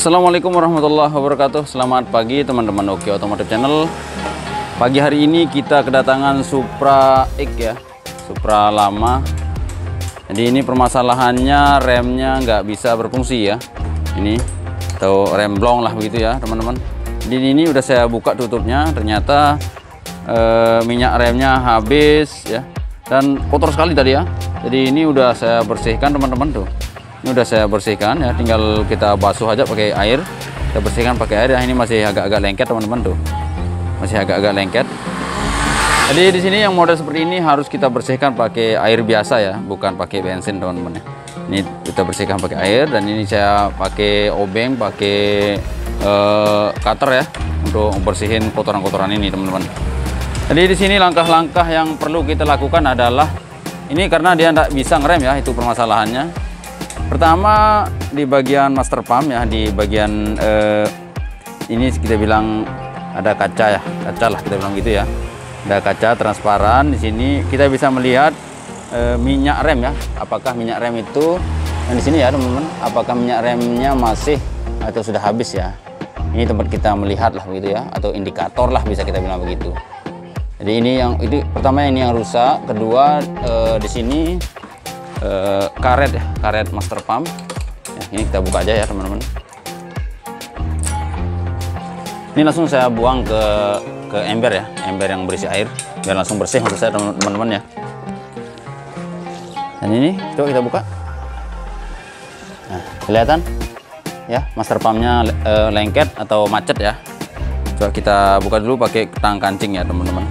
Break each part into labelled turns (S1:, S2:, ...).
S1: Assalamualaikum warahmatullahi wabarakatuh. Selamat pagi teman-teman Oke Otomotif Channel. Pagi hari ini kita kedatangan Supra X ya, Supra lama. Jadi ini permasalahannya remnya nggak bisa berfungsi ya. Ini atau rem blong lah begitu ya teman-teman. Jadi ini udah saya buka tutupnya, ternyata minyak remnya habis ya, dan kotor sekali tadi ya. Jadi ini udah saya bersihkan teman-teman tuh. Ini udah saya bersihkan ya, tinggal kita basuh aja pakai air. Kita bersihkan pakai air ya. Ini masih agak-agak lengket teman-teman tuh. Masih agak-agak lengket. Jadi di sini yang model seperti ini harus kita bersihkan pakai air biasa ya, bukan pakai bensin teman-teman ya. Ini kita bersihkan pakai air, dan ini saya pakai obeng, pakai cutter ya untuk bersihin kotoran-kotoran ini teman-teman. Jadi di sini langkah-langkah yang perlu kita lakukan adalah ini, karena dia tidak bisa ngerem ya, itu permasalahannya. Pertama di bagian master pump ya, di bagian ini kita bilang ada kaca ya, kaca lah kita bilang gitu ya. Ada kaca transparan di sini, kita bisa melihat minyak rem ya. Apakah minyak rem itu yang di sini ya teman-teman? Apakah minyak remnya masih atau sudah habis ya? Ini tempat kita melihat lah begitu ya, atau indikator lah bisa kita bilang begitu. Jadi ini yang itu pertama, ini yang rusak. Kedua di sini karet ya, karet master pump ya, ini kita buka aja ya teman-teman. Ini langsung saya buang ke ember ya, ember yang berisi air, biar langsung bersih untuk saya teman-teman ya. Dan ini coba kita buka, nah kelihatan ya master pumpnya lengket atau macet ya. Coba kita buka dulu pakai tang kancing ya teman-teman.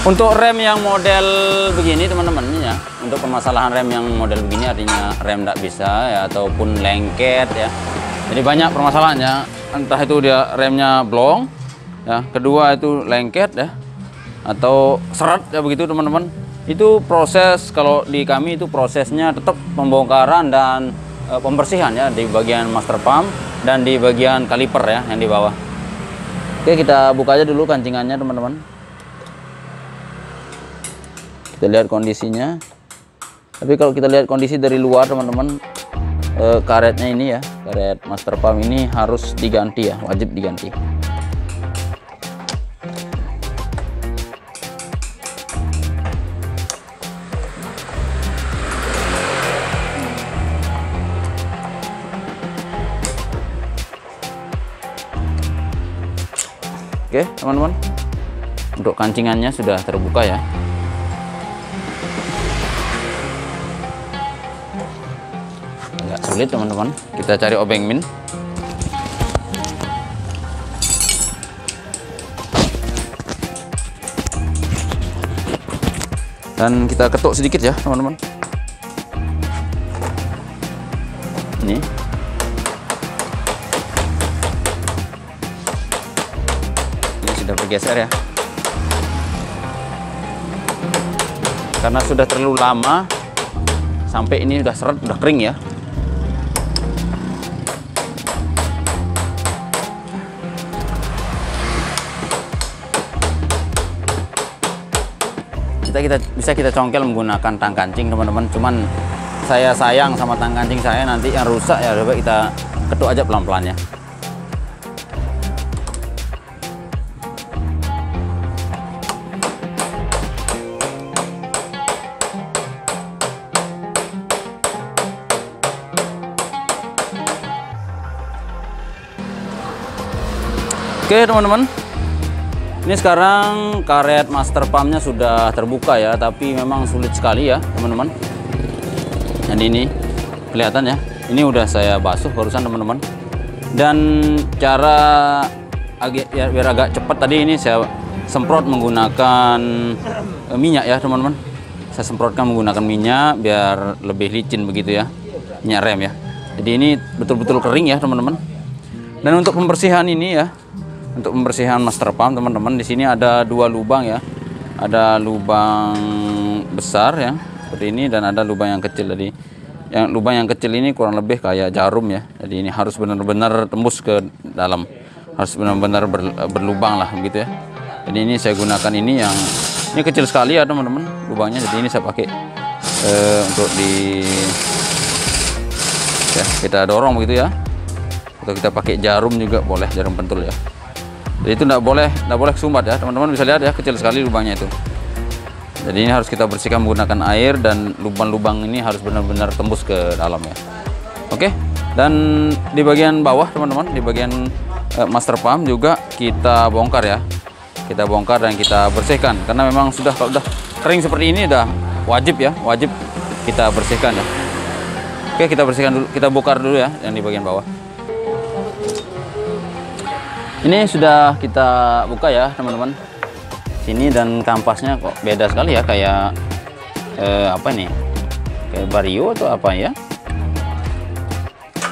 S1: Untuk rem yang model begini teman-teman ya, untuk permasalahan rem yang model begini artinya rem tidak bisa ya, ataupun lengket ya. Jadi banyak permasalahannya, entah itu dia remnya blong ya, kedua itu lengket ya, atau seret ya begitu teman-teman. Itu proses, kalau di kami itu prosesnya tetap pembongkaran dan pembersihan ya, di bagian master pump dan di bagian kaliper ya yang di bawah. Oke, kita buka aja dulu kancingannya teman-teman. Kita lihat kondisinya. Tapi kalau kita lihat kondisi dari luar teman-teman, karetnya ini ya, karet master pump ini harus diganti ya, wajib diganti. Oke teman-teman, untuk kancingannya sudah terbuka ya. Agak sulit teman-teman, kita cari obeng min. Dan kita ketuk sedikit ya teman-teman. Ini sudah bergeser ya, karena sudah terlalu lama, sampai ini udah seret, udah kering ya. Bisa kita congkel menggunakan tang kancing teman-teman, cuman saya sayang sama tang kancing saya nanti yang rusak ya, coba kita ketuk aja pelan-pelan ya. Oke teman-teman, ini sekarang karet master pumpnya sudah terbuka ya, tapi memang sulit sekali ya teman-teman. Dan ini kelihatan ya, ini udah saya basuh barusan teman-teman. Dan cara ya, biar agak cepat tadi ini saya semprot menggunakan minyak ya teman-teman. Saya semprotkan menggunakan minyak biar lebih licin begitu ya, minyak rem ya. Jadi ini betul-betul kering ya teman-teman. Dan untuk pembersihan ini ya, untuk pembersihan master pump teman-teman, di sini ada dua lubang ya, ada lubang besar ya seperti ini, dan ada lubang yang kecil. Tadi yang lubang yang kecil ini kurang lebih kayak jarum ya, jadi ini harus benar-benar tembus ke dalam, harus benar-benar berlubang lah begitu ya. Jadi ini saya gunakan ini, yang ini kecil sekali ya teman-teman lubangnya, jadi ini saya pakai untuk di Ya, kita dorong begitu ya, atau kita pakai jarum juga boleh, jarum pentul ya. Jadi itu nggak boleh sumbat ya teman-teman, bisa lihat ya, kecil sekali lubangnya itu. Jadi ini harus kita bersihkan menggunakan air, dan lubang-lubang ini harus benar-benar tembus ke dalam ya. Oke, dan di bagian bawah teman-teman, di bagian master pump juga kita bongkar ya. Kita bongkar dan kita bersihkan, karena memang kalau udah kering seperti ini udah wajib kita bersihkan ya. Oke, kita bersihkan dulu, kita bongkar dulu ya yang di bagian bawah. Ini sudah kita buka ya teman-teman. Sini dan kampasnya kok beda sekali ya, kayak apa nih? Kayak Vario atau apa ya?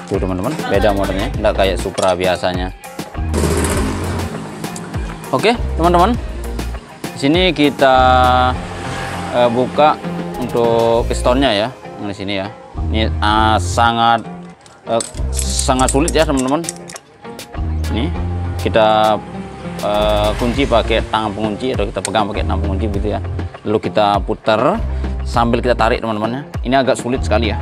S1: Tuh teman-teman, beda modelnya, enggak kayak Supra biasanya. Oke, teman-teman. Di sini kita buka untuk pistonnya ya, di sini ya. Ini sangat sulit ya teman-teman. Ini kita kunci pakai tangan pengunci, atau kita pegang pakai tangan pengunci gitu ya. Lalu kita putar sambil kita tarik teman-teman. Ini agak sulit sekali ya.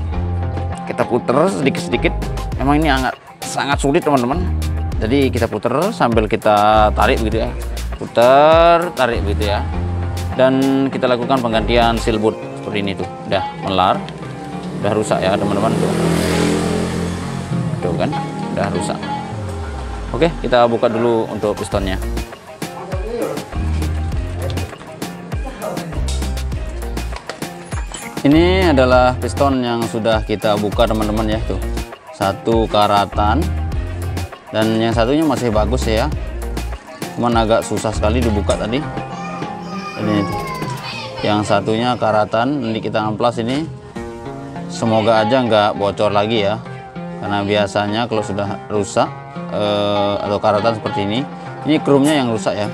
S1: Kita putar sedikit-sedikit. Memang ini sangat sulit teman-teman. Jadi kita putar sambil kita tarik begitu ya. Putar, tarik begitu ya. Dan kita lakukan penggantian seal boot seperti ini tuh. Udah melar. Udah rusak ya teman-teman tuh. Tuh kan, udah rusak. Oke, kita buka dulu untuk pistonnya. Ini adalah piston yang sudah kita buka teman-teman ya, tuh. Satu karatan, dan yang satunya masih bagus ya. Cuman agak susah sekali dibuka tadi. Ini tuh. Yang satunya karatan, nanti kita amplas ini. Semoga aja nggak bocor lagi ya, karena biasanya kalau sudah rusak atau karatan seperti ini krumnya yang rusak ya.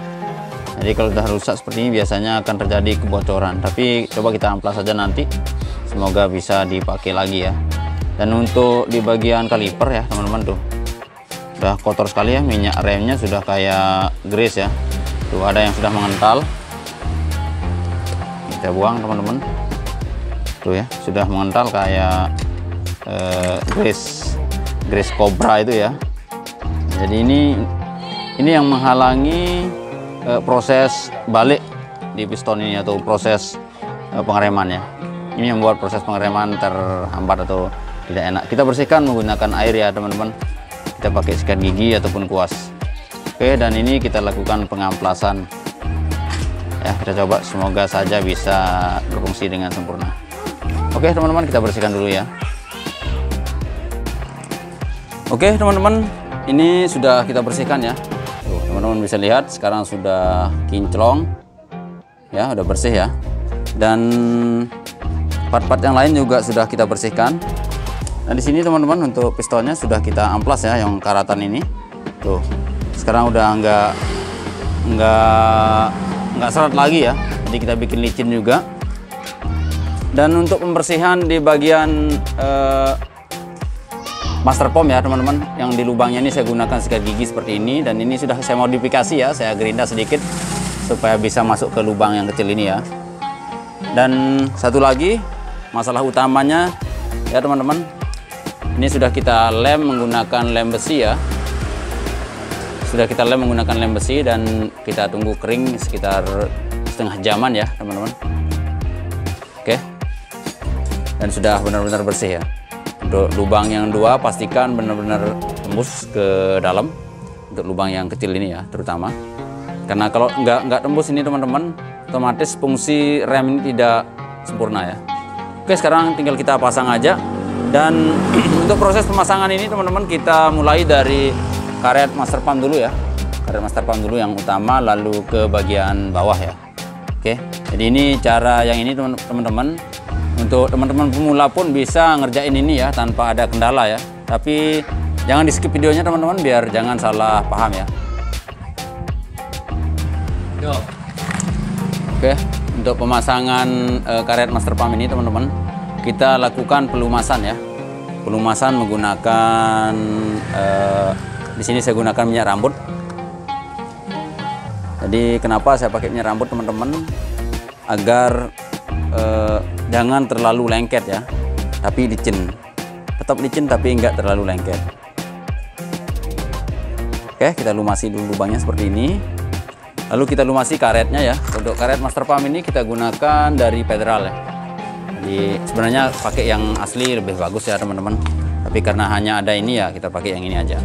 S1: Jadi kalau sudah rusak seperti ini biasanya akan terjadi kebocoran, tapi coba kita amplas saja nanti, semoga bisa dipakai lagi ya. Dan untuk di bagian kaliper ya teman-teman, tuh udah kotor sekali ya, minyak remnya sudah kayak grease ya. Tuh ada yang sudah mengental, kita buang teman-teman. Tuh ya, sudah mengental kayak grease cobra itu ya. Jadi ini yang menghalangi proses balik di piston ini, atau proses pengereman ya. Ini yang membuat proses pengereman terhambat atau tidak enak. Kita bersihkan menggunakan air ya teman-teman. Kita pakai sikat gigi ataupun kuas. Oke, dan ini kita lakukan pengamplasan ya. Kita coba, semoga saja bisa berfungsi dengan sempurna. Oke teman-teman, kita bersihkan dulu ya. Oke teman-teman, ini sudah kita bersihkan ya. Teman-teman bisa lihat sekarang sudah kinclong ya, udah bersih ya. Dan part-part yang lain juga sudah kita bersihkan. Nah di sini teman-teman, untuk pistonnya sudah kita amplas ya, yang karatan ini. Tuh, sekarang udah nggak seret lagi ya. Jadi kita bikin licin juga. Dan untuk pembersihan di bagian master pump ya teman-teman, yang di lubangnya ini saya gunakan sikat gigi seperti ini, dan ini sudah saya modifikasi ya, saya gerinda sedikit supaya bisa masuk ke lubang yang kecil ini ya. Dan satu lagi masalah utamanya ya teman-teman, ini sudah kita lem menggunakan lem besi ya. Sudah kita lem menggunakan lem besi, dan kita tunggu kering sekitar setengah jaman ya teman-teman. Oke, dan sudah benar-benar bersih ya. Untuk lubang yang dua pastikan benar-benar tembus ke dalam, untuk lubang yang kecil ini ya terutama, karena kalau nggak tembus ini teman-teman, otomatis fungsi rem ini tidak sempurna ya. Oke, sekarang tinggal kita pasang aja. Dan untuk proses pemasangan ini teman-teman, kita mulai dari karet master pump dulu ya. Karet master pump dulu yang utama, lalu ke bagian bawah ya. Oke, jadi ini cara yang ini teman-teman. Untuk teman-teman pemula pun bisa ngerjain ini ya tanpa ada kendala ya. Tapi jangan di skip videonya teman-teman, biar jangan salah paham ya. Oke, untuk pemasangan karet master pump ini teman-teman, kita lakukan pelumasan ya. Pelumasan menggunakan di sini saya gunakan minyak rambut. Jadi kenapa saya pakai minyak rambut teman-teman? Agar jangan terlalu lengket ya, tapi licin, tetap licin tapi nggak terlalu lengket. Oke, kita lumasi dulu lubangnya seperti ini. Lalu kita lumasi karetnya ya. Untuk karet master pump ini kita gunakan dari Federal ya. Jadi sebenarnya pakai yang asli lebih bagus ya teman-teman. Tapi karena hanya ada ini ya, kita pakai yang ini aja.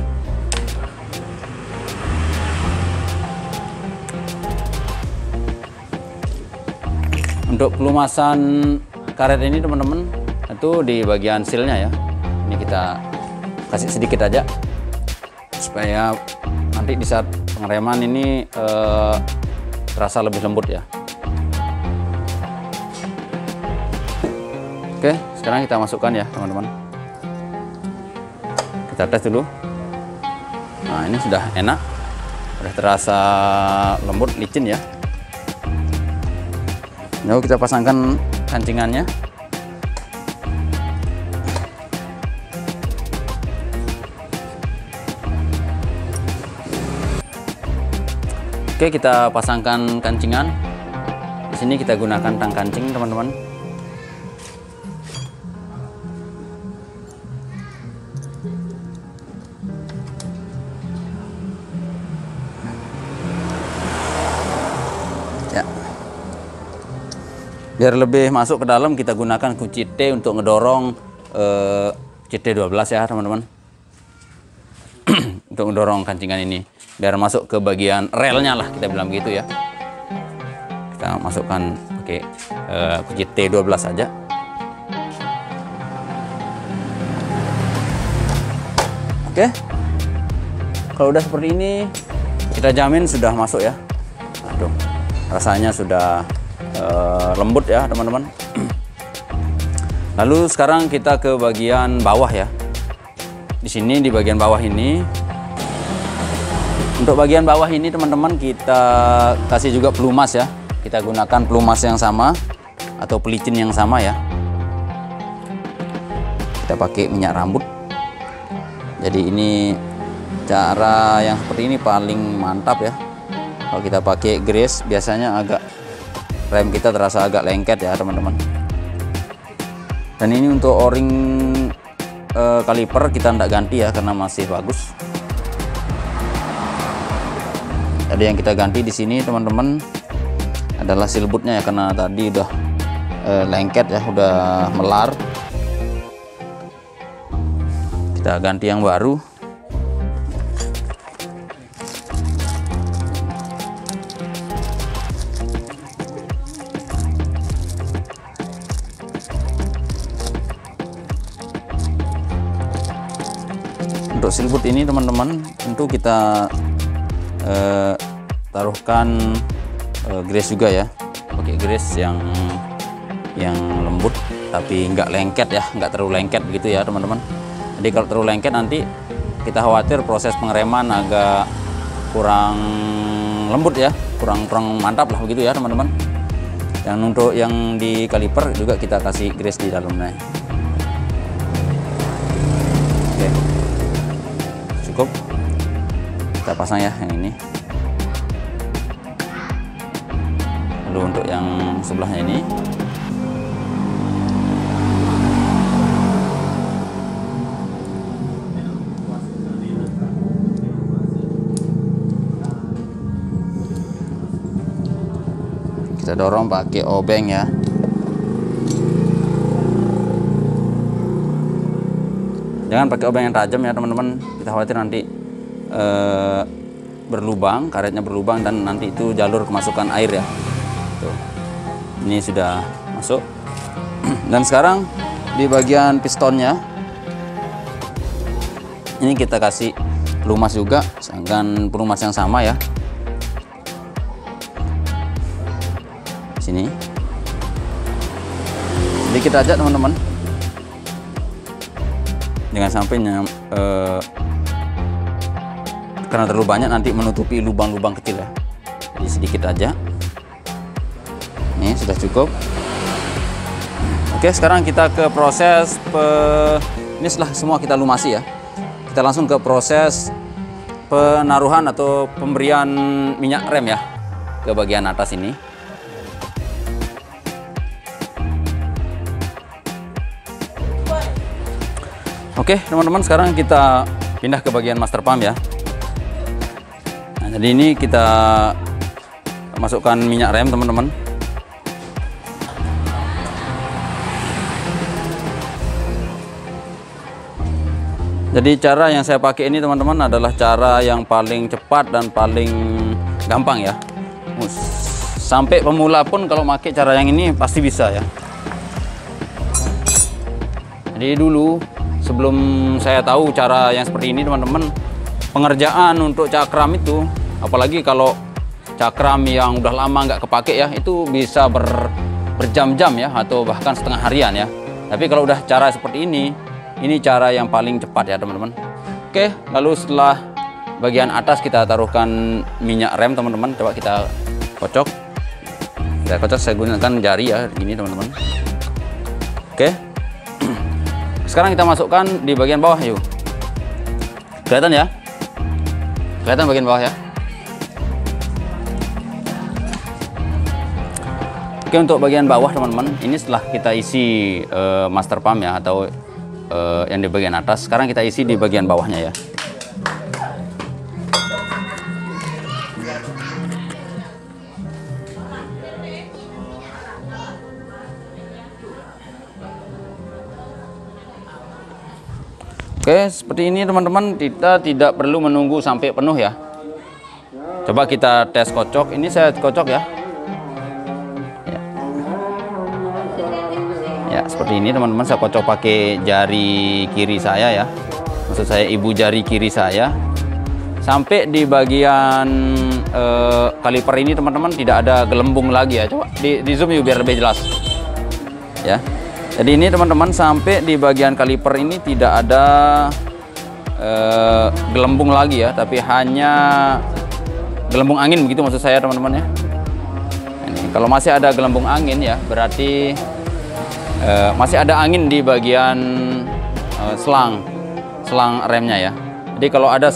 S1: Untuk pelumasan karet ini teman-teman, itu di bagian sealnya ya. Ini kita kasih sedikit aja supaya nanti di saat pengereman ini terasa lebih lembut ya. Oke, sekarang kita masukkan ya teman-teman. Kita tes dulu. Nah, ini sudah enak, sudah terasa lembut, licin ya. Lalu kita pasangkan kancingannya. Oke, kita pasangkan kancingan. Di sini kita gunakan tang kancing, teman-teman. Ya. Biar lebih masuk ke dalam, kita gunakan kunci T untuk ngedorong CT12 ya, teman-teman. Untuk ngedorong kancingan ini biar masuk ke bagian relnya lah, kita bilang begitu ya. Kita masukkan pakai kunci T12 saja. Oke, kalau udah seperti ini kita jamin sudah masuk ya. Aduh, rasanya sudah lembut ya teman-teman. Lalu sekarang kita ke bagian bawah ya. Di sini di bagian bawah ini, untuk bagian bawah ini teman-teman kita kasih juga pelumas ya. Kita gunakan pelumas yang sama atau pelicin yang sama ya. Kita pakai minyak rambut. Jadi ini cara yang seperti ini paling mantap ya. Kalau kita pakai grease biasanya rem kita terasa agak lengket ya teman-teman. Dan ini untuk o-ring kaliper kita tidak ganti ya karena masih bagus. Jadi yang kita ganti di sini teman-teman adalah seal bootnya ya, karena tadi udah lengket ya, udah melar. Kita ganti yang baru. Untuk seal boot ini teman-teman tentu kita taruhkan grease juga ya, pakai grease yang lembut tapi nggak lengket ya, nggak terlalu lengket begitu ya teman-teman. Jadi kalau terlalu lengket nanti kita khawatir proses pengereman agak kurang lembut ya, kurang mantap lah begitu ya teman-teman. Dan untuk yang di kaliper juga kita kasih grease di dalamnya. Oke, cukup. Kita pasang ya yang ini. Lalu untuk yang sebelahnya ini kita dorong pakai obeng ya. Jangan pakai obeng yang tajam ya teman-teman, kita khawatir nanti berlubang, karetnya berlubang dan nanti itu jalur kemasukan air ya. Tuh. Ini sudah masuk. Dan sekarang di bagian pistonnya ini kita kasih pelumas juga, dengan pelumas yang sama ya. Sini sedikit aja teman-teman, jangan sampai karena terlalu banyak nanti menutupi lubang-lubang kecil ya. Jadi sedikit aja. Ini sudah cukup. Oke, sekarang kita ke proses ini setelah semua kita lumasi ya, kita langsung ke proses penaruhan atau pemberian minyak rem ya ke bagian atas ini. Oke teman-teman, sekarang kita pindah ke bagian master pump ya. Nah, jadi ini kita masukkan minyak rem teman-teman. Jadi cara yang saya pakai ini teman-teman adalah cara yang paling cepat dan paling gampang ya. Sampai pemula pun kalau pakai cara yang ini pasti bisa ya. Jadi dulu sebelum saya tahu cara yang seperti ini teman-teman, pengerjaan untuk cakram itu, apalagi kalau cakram yang udah lama nggak kepake ya, itu bisa berjam-jam ya, atau bahkan setengah harian ya. Tapi kalau udah cara seperti ini cara yang paling cepat ya teman-teman. Oke, lalu setelah bagian atas kita taruhkan minyak rem teman-teman. Coba kita kocok. Kita kocok, saya gunakan jari ya, gini teman-teman. Oke. Sekarang kita masukkan di bagian bawah yuk. Kelihatan ya? Kelihatan bagian bawah ya? Oke, untuk bagian bawah teman-teman, ini setelah kita isi master pump ya, atau yang di bagian atas. Sekarang kita isi di bagian bawahnya ya. Oke, seperti ini teman-teman, kita tidak perlu menunggu sampai penuh ya. Coba kita tes kocok. Ini saya kocok ya. Ya, seperti ini teman-teman, saya kocok pakai jari kiri saya ya. Maksud saya ibu jari kiri saya. Sampai di bagian kaliper ini teman-teman tidak ada gelembung lagi ya. Coba di zoom yuk biar lebih jelas. Ya. Jadi ini teman-teman, sampai di bagian kaliper ini tidak ada gelembung lagi ya, tapi hanya gelembung angin begitu maksud saya teman-teman ya. Ini, kalau masih ada gelembung angin ya, berarti masih ada angin di bagian selang remnya ya. Jadi kalau ada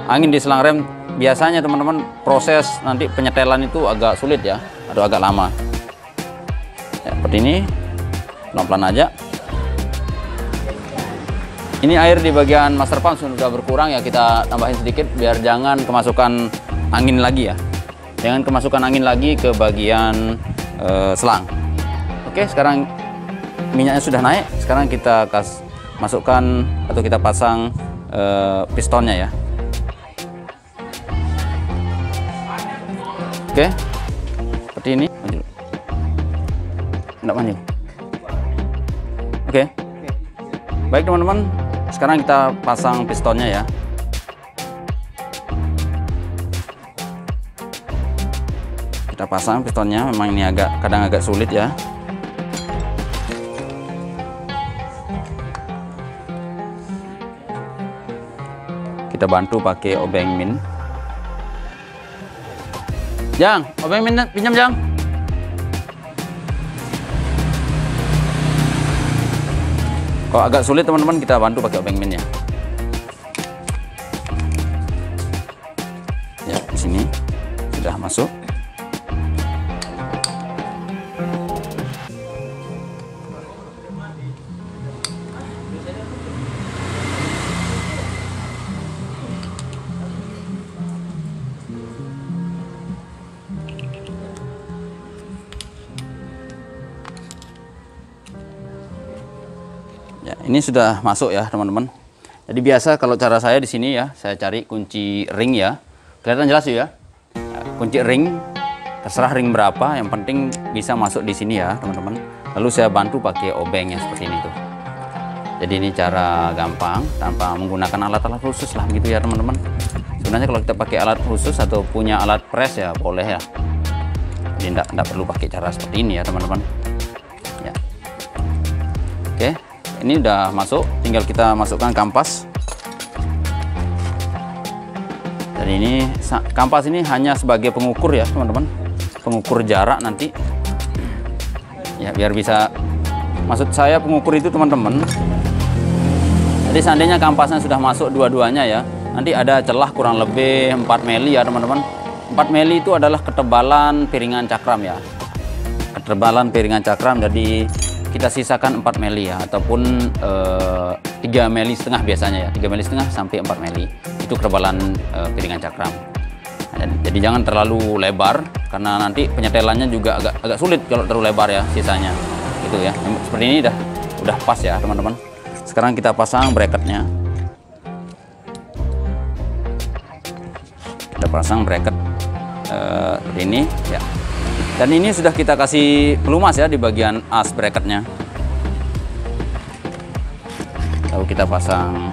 S1: angin di selang rem, biasanya teman-teman proses nanti penyetelan itu agak sulit ya, atau agak lama ya. Seperti ini, pelan-pelan aja. Ini air di bagian master pump sudah berkurang ya, kita tambahin sedikit biar jangan kemasukan angin lagi ya, jangan kemasukan angin lagi ke bagian selang. Oke, sekarang minyaknya sudah naik. Sekarang kita masukkan atau kita pasang pistonnya ya. Oke, seperti ini. Maju. Enggak maju. Oke. Baik teman-teman, sekarang kita pasang pistonnya ya. Kita pasang pistonnya. Memang ini kadang agak sulit ya. Kita bantu pakai obeng min. Jang, obeng min pinjam Jang. Kalau agak sulit teman-teman, kita bantu pakai obeng min ya. Ya, di sini sudah masuk. Ya, ini sudah masuk ya teman-teman. Jadi biasa kalau cara saya di sini ya, saya cari kunci ring ya. Kelihatan jelas ya? Kunci ring, terserah ring berapa, yang penting bisa masuk di sini ya teman-teman. Lalu saya bantu pakai obengnya seperti ini tuh. Jadi ini cara gampang tanpa menggunakan alat-alat khusus lah gitu ya teman-teman. Sebenarnya kalau kita pakai alat khusus atau punya alat press ya boleh ya. Jadi tidak perlu pakai cara seperti ini ya teman-teman. Ya. Oke. Ini udah masuk, tinggal kita masukkan kampas. Dan ini kampas ini hanya sebagai pengukur ya teman-teman, pengukur jarak nanti. Ya biar bisa, maksud saya pengukur itu teman-teman. Jadi seandainya kampasnya sudah masuk dua-duanya ya, nanti ada celah kurang lebih 4 mili ya teman-teman. 4 mili itu adalah ketebalan piringan cakram ya. Ketebalan piringan cakram, jadi kita sisakan 4 mili ya, ataupun 3,5 mili biasanya ya, 3,5 mili sampai 4 mili itu ketebalan piringan cakram. Jadi jangan terlalu lebar karena nanti penyetelannya juga agak sulit kalau terlalu lebar ya sisanya gitu ya. Seperti ini udah pas ya teman-teman. Sekarang kita pasang bracketnya. Kita pasang bracket ini ya. Dan ini sudah kita kasih pelumas ya di bagian as bracketnya. Lalu kita pasang.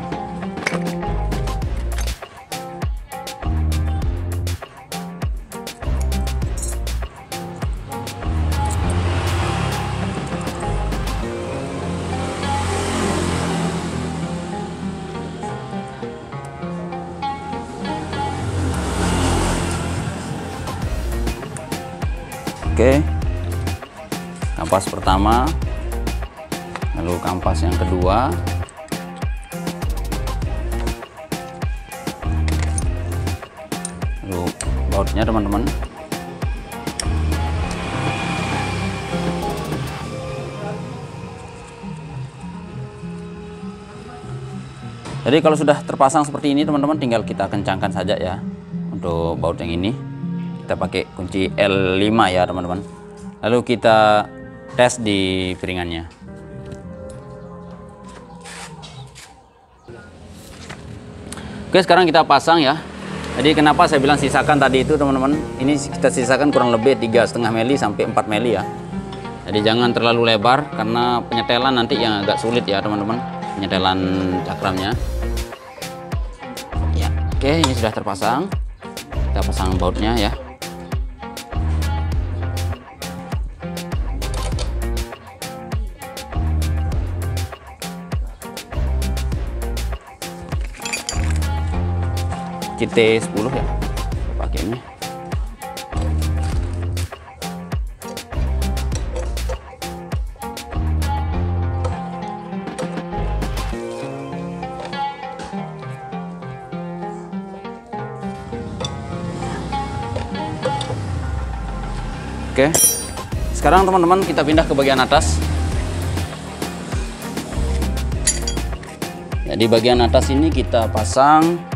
S1: Oke, kampas pertama, lalu kampas yang kedua, lalu bautnya teman-teman. Jadi kalau sudah terpasang seperti ini teman-teman, tinggal kita kencangkan saja ya. Untuk baut yang ini kita pakai kunci L5 ya teman-teman. Lalu kita tes di piringannya. Oke, sekarang kita pasang ya. Jadi kenapa saya bilang sisakan tadi itu teman-teman, ini kita sisakan kurang lebih 3,5 mili sampai 4 mili ya. Jadi jangan terlalu lebar karena penyetelan nanti yang agak sulit ya teman-teman, penyetelan cakramnya ya. Oke, ini sudah terpasang. Kita pasang bautnya ya. CT10 ya pakainya. Oke, sekarang teman-teman kita pindah ke bagian atas ya. Di bagian atas ini kita pasang.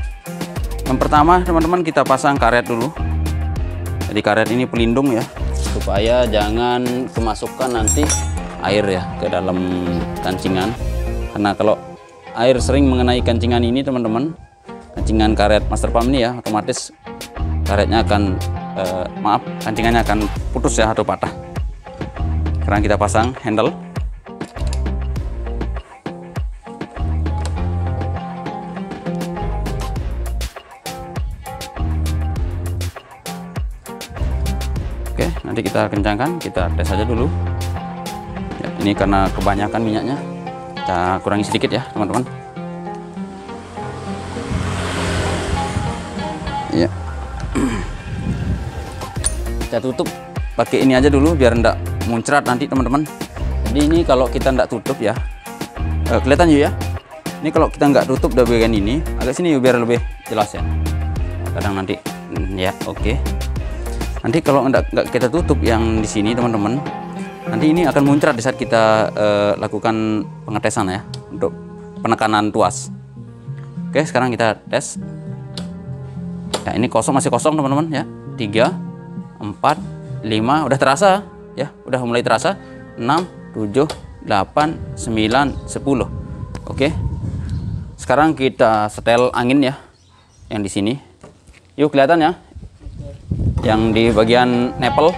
S1: Yang pertama teman-teman kita pasang karet dulu. Jadi karet ini pelindung ya, supaya jangan kemasukan nanti air ya ke dalam kancingan. Karena kalau air sering mengenai kancingan ini teman-teman, kancingan karet master pump ini ya, otomatis karetnya akan kancingannya akan putus ya atau patah. Sekarang kita pasang handle. Oke, nanti kita kencangkan, kita tes aja dulu ya. Ini karena kebanyakan minyaknya, kita kurangi sedikit ya teman-teman ya. Kita tutup pakai ini aja dulu biar enggak muncrat nanti teman-teman. Jadi ini kalau kita enggak tutup ya, kelihatan yuk ya. Ini kalau kita enggak tutup dari bagian ini agak sini yuk, biar lebih jelas ya. Kadang nanti ya oke. Nanti kalau enggak kita tutup yang di sini teman-teman, nanti ini akan muncrat di saat kita lakukan pengetesan ya, untuk penekanan tuas. Oke, sekarang kita tes ya. Ini kosong, masih kosong teman-teman ya. 3, 4, 5 udah terasa ya, udah mulai terasa. 6, 7, 8, 9, 10. Oke, sekarang kita setel angin ya yang di sini. Yuk, kelihatan ya yang di bagian nipple.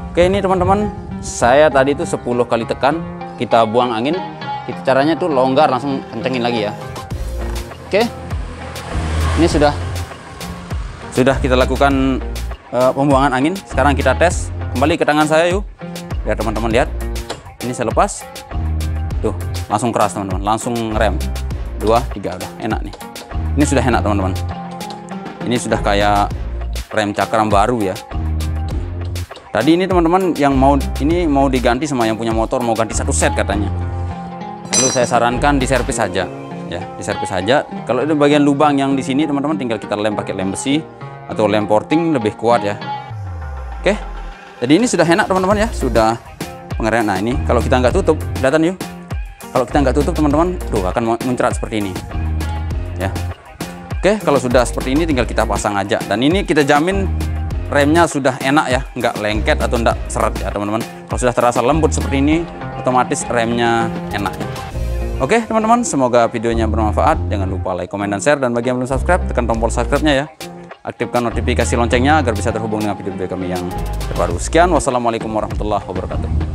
S1: Oke, ini teman-teman, saya tadi itu 10 kali tekan, kita buang angin. Caranya tuh longgar, langsung kencengin lagi ya. Oke, ini sudah kita lakukan pembuangan angin. Sekarang kita tes kembali ke tangan saya yuk, biar teman-teman lihat. Ini saya lepas tuh, langsung keras teman-teman, langsung rem. 2, 3 udah enak nih. Ini sudah enak teman-teman, ini sudah kayak rem cakram baru ya. Tadi ini teman-teman yang mau diganti sama yang punya motor, mau ganti 1 set katanya. Lalu saya sarankan diservis saja ya, diservis saja. Kalau itu bagian lubang yang di sini teman-teman, tinggal kita lem pakai lem besi atau lem porting, lebih kuat ya. Oke, jadi ini sudah enak teman-teman ya, sudah pengereman. Nah ini kalau kita nggak tutup, kelihatan yuk, Kalau kita nggak tutup teman-teman, tuh akan muncrat seperti ini ya. Oke, kalau sudah seperti ini tinggal kita pasang aja. Dan ini kita jamin remnya sudah enak ya, nggak lengket atau nggak seret ya teman-teman. Kalau sudah terasa lembut seperti ini, otomatis remnya enak ya. Oke teman-teman, semoga videonya bermanfaat. Jangan lupa like, komen, dan share. Dan bagi yang belum subscribe, tekan tombol subscribe-nya ya. Aktifkan notifikasi loncengnya agar bisa terhubung dengan video-video kami yang terbaru. Sekian, wassalamualaikum warahmatullahi wabarakatuh.